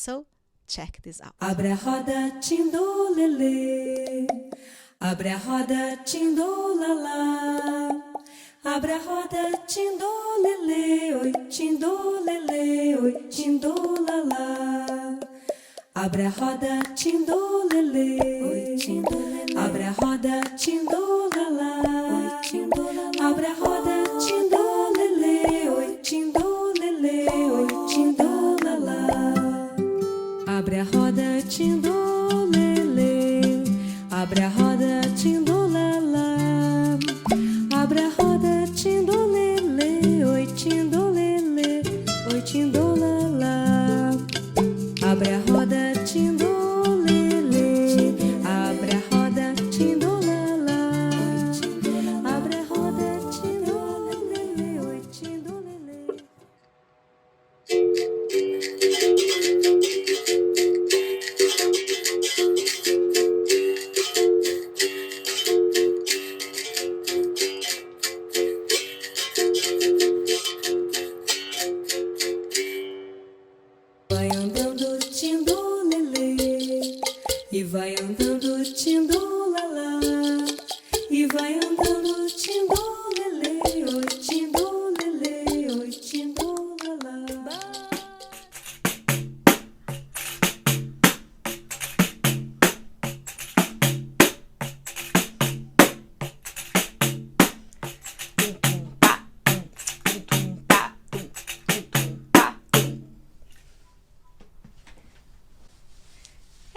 So, check this out. Abre a roda, tindolelê. Abre a roda, tindolalá. Abre a roda, tindolelê. Oi, tindolelê. Oi, tindolalá. Abre a roda, tindolelê. Oi, tindolelê. Abre a roda, tindolalá. Oi, tindolalá. Abre a roda, tindolelê. Oi, tindolelê. Oi, tindolalá. Abre a roda, tindolelê. Abre a roda, tindolalá. Abre a roda, tindolelê. Oi, tindolelê. Oi, tindolalá. Abre a roda, tindolelê. Abre a roda, tindolalá. Abre a roda, tindolelê. Oi, tindolelê. Vai andando tindolelê, e vai andando tindolalá, e vai andando tindolelê, oi tindolelê, oi tindolalá.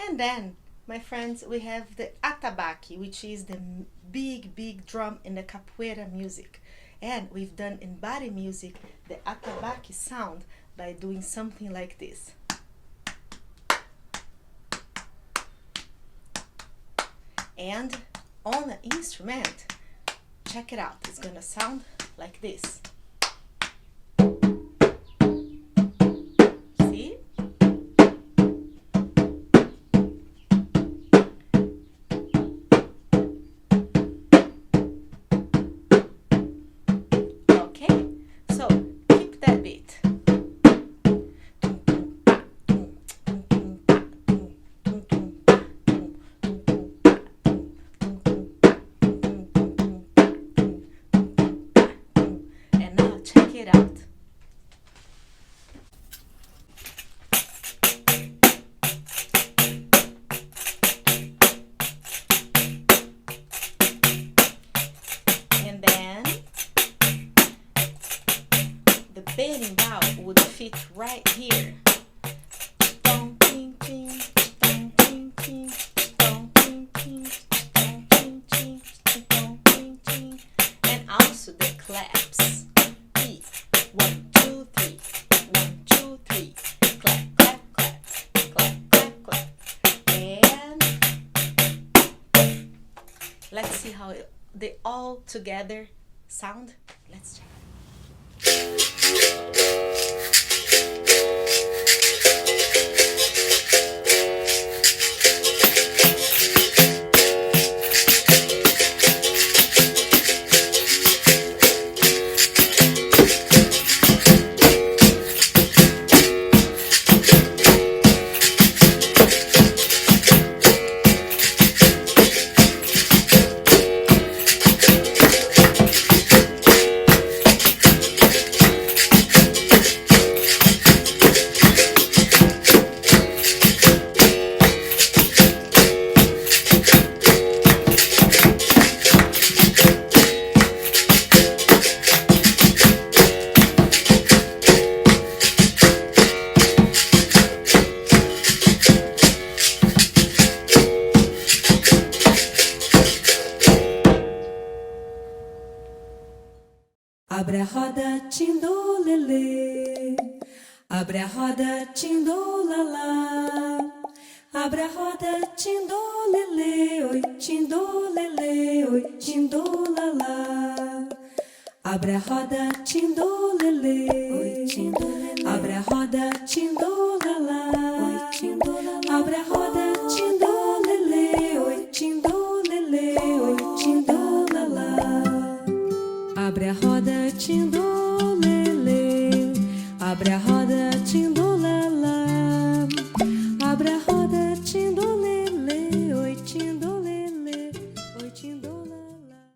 And then, my friends, we have the atabaque, which is the big drum in the capoeira music. And we've done in body music the atabaque sound by doing something like this. And on the instrument, check it out, it's gonna sound like this. See? Okay, so keep that beat. And now check it out. And then the berimbau would fit right here. Dong, ting, ting, dong, ting, ting, dong, ting, ting, dong, ting, ting, dong, ting, ting. And also the claps. 1, 2, 3. 1, 2, 3. Clap, clap, clap. Clap, clap, clap. And let's see how they all together sound. Let's check. Abre a roda, tindolelê. Abre a roda, tindolalá. Abre a roda, tindolelê. Oi, tindolelê. Oi, tindolalá. Abre a roda, tindolelê. Oi, tindolelê. Abre a roda, tindolalá.